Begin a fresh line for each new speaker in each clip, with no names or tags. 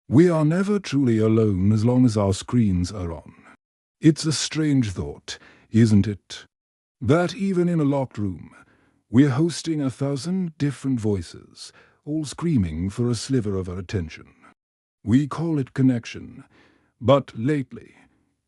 We are never truly alone as long as our screens are on. It's a strange thought, isn't it? That even in a locked room, we're hosting 1,000 different voices, all screaming for a sliver of our attention. We call it connection, but lately,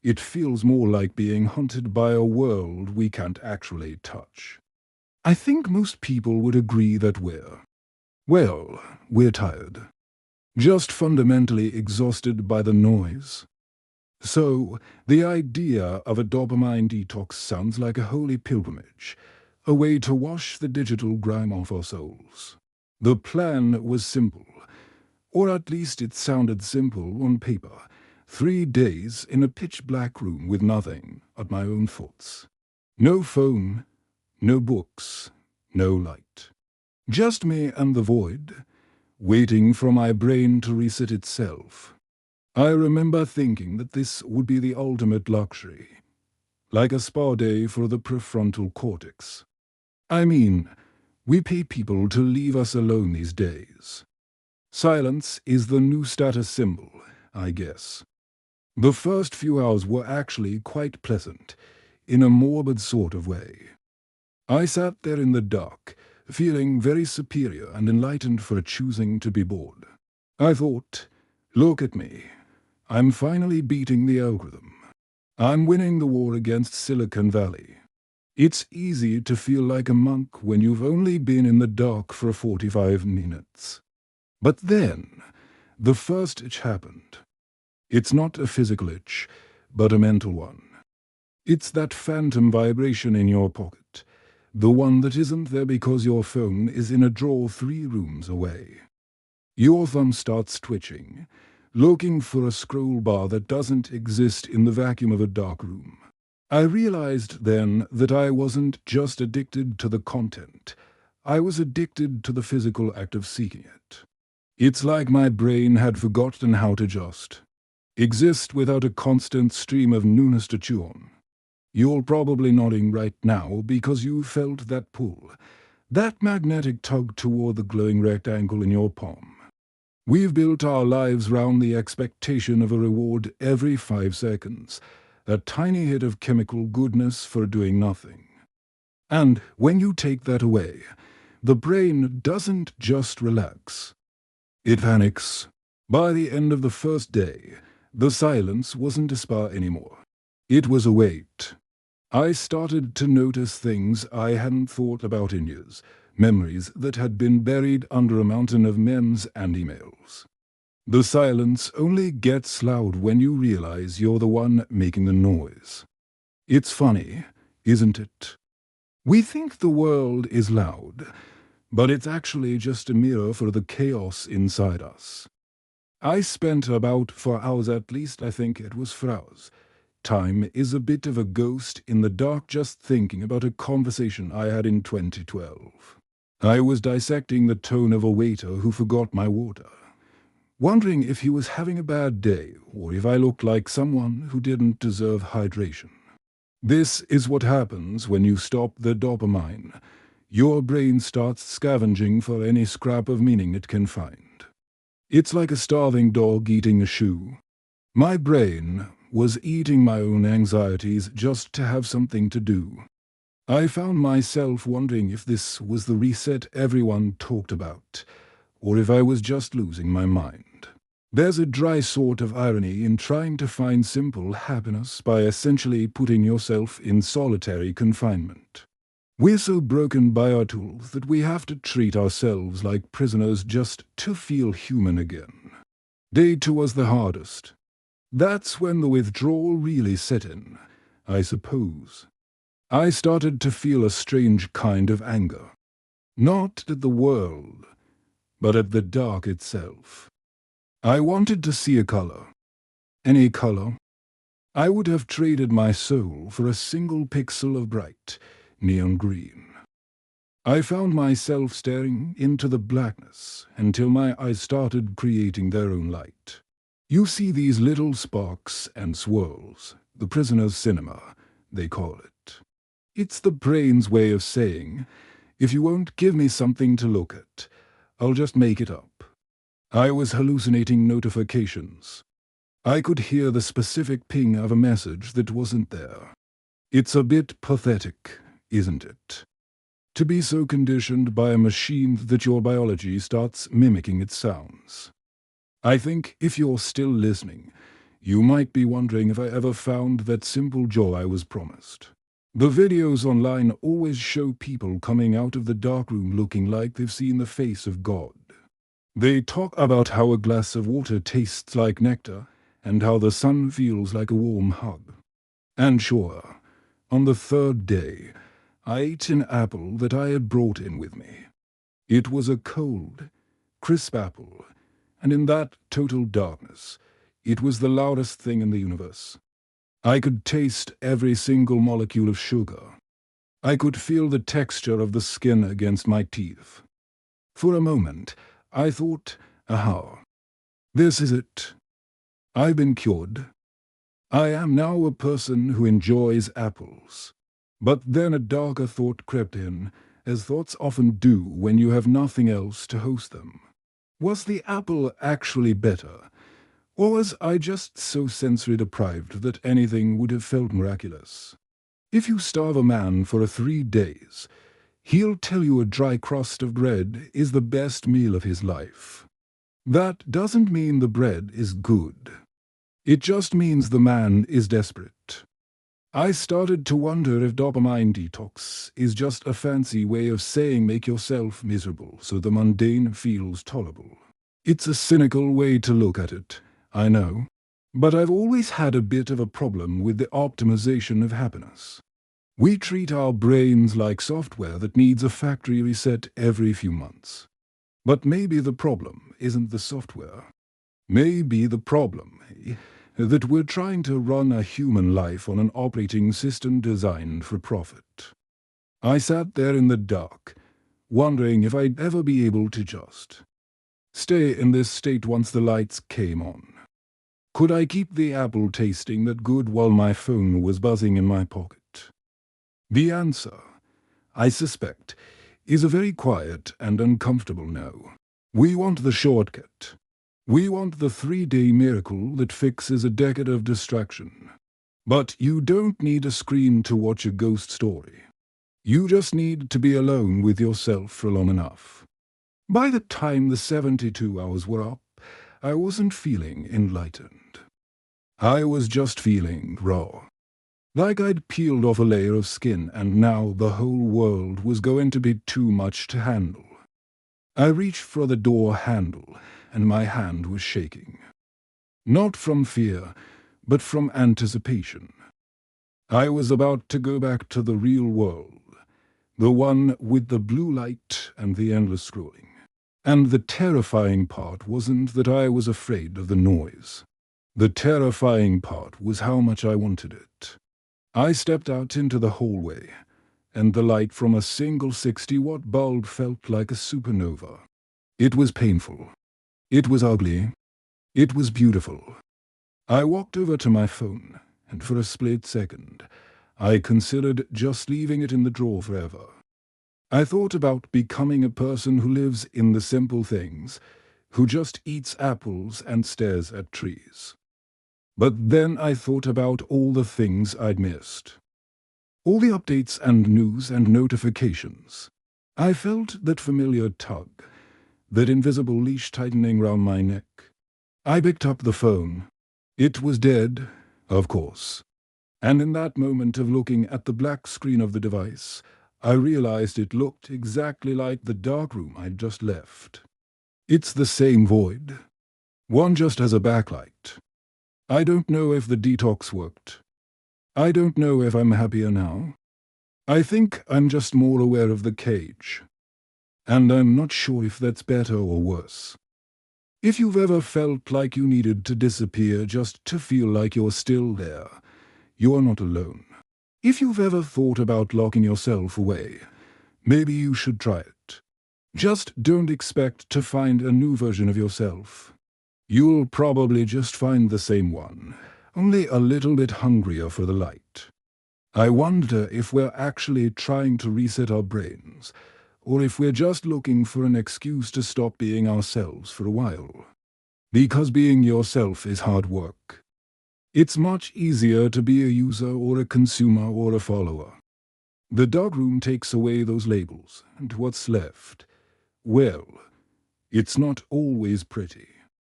it feels more like being hunted by a world we can't actually touch. I think most people would agree that we're tired. Just fundamentally exhausted by the noise. So, the idea of a dopamine detox sounds like a holy pilgrimage, a way to wash the digital grime off our souls. The plan was simple, or at least it sounded simple on paper. 3 days in a pitch-black room with nothing at my own thoughts. No phone, no books, no light. Just me and the void, waiting for my brain to reset itself. I remember thinking that this would be the ultimate luxury, like a spa day for the prefrontal cortex. I mean, we pay people to leave us alone these days. Silence is the new status symbol, I guess. The first few hours were actually quite pleasant, in a morbid sort of way. I sat there in the dark, feeling very superior and enlightened for choosing to be bored. I thought, look at me. I'm finally beating the algorithm. I'm winning the war against Silicon Valley. It's easy to feel like a monk when you've only been in the dark for 45 minutes. But then, the first itch happened. It's not a physical itch, but a mental one. It's that phantom vibration in your pocket, the one that isn't there because your phone is in a drawer 3 rooms away. Your thumb starts twitching, looking for a scroll bar that doesn't exist in the vacuum of a dark room. I realized then that I wasn't just addicted to the content, I was addicted to the physical act of seeking it. It's like my brain had forgotten how to just exist without a constant stream of newness to chew on. You're probably nodding right now because you felt that pull, that magnetic tug toward the glowing rectangle in your palm. We've built our lives round the expectation of a reward every 5 seconds, a tiny hit of chemical goodness for doing nothing. And when you take that away, the brain doesn't just relax. It panics. By the end of the first day, the silence wasn't a spa anymore. It was a wait. I started to notice things I hadn't thought about in years, memories that had been buried under a mountain of memes and emails. The silence only gets loud when you realize you're the one making the noise. It's funny, isn't it? We think the world is loud, but it's actually just a mirror for the chaos inside us. I spent about 4 hours at least, I think it was 4 hours. Time is a bit of a ghost in the dark just thinking about a conversation I had in 2012. I was dissecting the tone of a waiter who forgot my water, wondering if he was having a bad day or if I looked like someone who didn't deserve hydration. This is what happens when you stop the dopamine. Your brain starts scavenging for any scrap of meaning it can find. It's like a starving dog eating a shoe. My brain was eating my own anxieties just to have something to do. I found myself wondering if this was the reset everyone talked about, or if I was just losing my mind. There's a dry sort of irony in trying to find simple happiness by essentially putting yourself in solitary confinement. We're so broken by our tools that we have to treat ourselves like prisoners just to feel human again. Day 2 was the hardest. That's when the withdrawal really set in, I suppose. I started to feel a strange kind of anger. Not at the world, but at the dark itself. I wanted to see a color. Any color. I would have traded my soul for a single pixel of bright neon green. I found myself staring into the blackness until my eyes started creating their own light. You see these little sparks and swirls, the prisoner's cinema, they call it. It's the brain's way of saying, if you won't give me something to look at, I'll just make it up. I was hallucinating notifications. I could hear the specific ping of a message that wasn't there. It's a bit pathetic, isn't it? To be so conditioned by a machine that your biology starts mimicking its sounds. I think if you're still listening, you might be wondering if I ever found that simple joy I was promised. The videos online always show people coming out of the darkroom looking like they've seen the face of God. They talk about how a glass of water tastes like nectar and how the sun feels like a warm hug. And sure, on the third day, I ate an apple that I had brought in with me. It was a cold, crisp apple, and in that total darkness, it was the loudest thing in the universe. I could taste every single molecule of sugar. I could feel the texture of the skin against my teeth. For a moment, I thought, aha, this is it. I've been cured. I am now a person who enjoys apples. But then a darker thought crept in, as thoughts often do when you have nothing else to host them. Was the apple actually better? Or was I just so sensory deprived that anything would have felt miraculous? If you starve a man for 3 days, he'll tell you a dry crust of bread is the best meal of his life. That doesn't mean the bread is good. It just means the man is desperate. I started to wonder if dopamine detox is just a fancy way of saying make yourself miserable so the mundane feels tolerable. It's a cynical way to look at it, I know, but I've always had a bit of a problem with the optimization of happiness. We treat our brains like software that needs a factory reset every few months. But maybe the problem isn't the software. Maybe the problem that we're trying to run a human life on an operating system designed for profit. I sat there in the dark, wondering if I'd ever be able to just stay in this state once the lights came on. Could I keep the apple tasting that good while my phone was buzzing in my pocket? The answer, I suspect, is a very quiet and uncomfortable no. We want the shortcut. We want the 3-day miracle that fixes a decade of distraction. But you don't need a screen to watch a ghost story. You just need to be alone with yourself for long enough. By the time the 72 hours were up, I wasn't feeling enlightened. I was just feeling raw. Like I'd peeled off a layer of skin and now the whole world was going to be too much to handle. I reached for the door handle and my hand was shaking. Not from fear, but from anticipation. I was about to go back to the real world, the one with the blue light and the endless scrolling. And the terrifying part wasn't that I was afraid of the noise. The terrifying part was how much I wanted it. I stepped out into the hallway, and the light from a single 60-watt bulb felt like a supernova. It was painful. It was ugly. It was beautiful. I walked over to my phone, and for a split second, I considered just leaving it in the drawer forever. I thought about becoming a person who lives in the simple things, who just eats apples and stares at trees. But then I thought about all the things I'd missed. All the updates and news and notifications. I felt that familiar tug, that invisible leash tightening round my neck. I picked up the phone. It was dead, of course. And in that moment of looking at the black screen of the device, I realized it looked exactly like the darkroom I'd just left. It's the same void. One just has a backlight. I don't know if the detox worked. I don't know if I'm happier now. I think I'm just more aware of the cage. And I'm not sure if that's better or worse. If you've ever felt like you needed to disappear just to feel like you're still there, you're not alone. If you've ever thought about locking yourself away, maybe you should try it. Just don't expect to find a new version of yourself. You'll probably just find the same one, only a little bit hungrier for the light. I wonder if we're actually trying to reset our brains, or if we're just looking for an excuse to stop being ourselves for a while. Because being yourself is hard work. It's much easier to be a user or a consumer or a follower. The darkroom takes away those labels, and what's left? Well, it's not always pretty.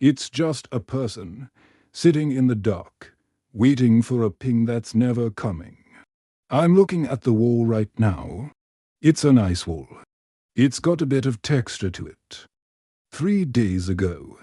It's just a person, sitting in the dark, waiting for a ping that's never coming. I'm looking at the wall right now. It's a nice wall. It's got a bit of texture to it. 3 days ago,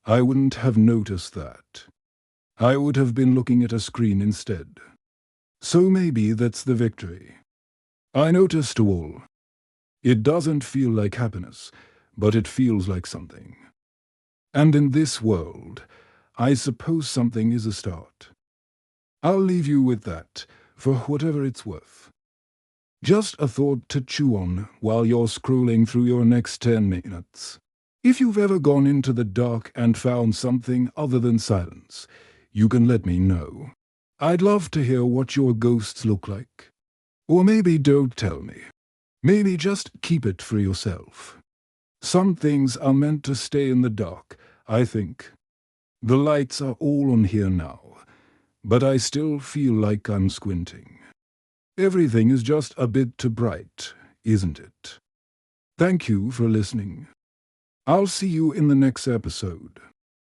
I wouldn't have noticed that. I would have been looking at a screen instead. So maybe that's the victory. I noticed a wall. It doesn't feel like happiness, but it feels like something. And in this world, I suppose something is a start. I'll leave you with that, for whatever it's worth. Just a thought to chew on while you're scrolling through your next 10 minutes. If you've ever gone into the dark and found something other than silence, you can let me know. I'd love to hear what your ghosts look like. Or maybe don't tell me. Maybe just keep it for yourself. Some things are meant to stay in the dark, I think. The lights are all on here now, but I still feel like I'm squinting. Everything is just a bit too bright, isn't it? Thank you for listening. I'll see you in the next episode.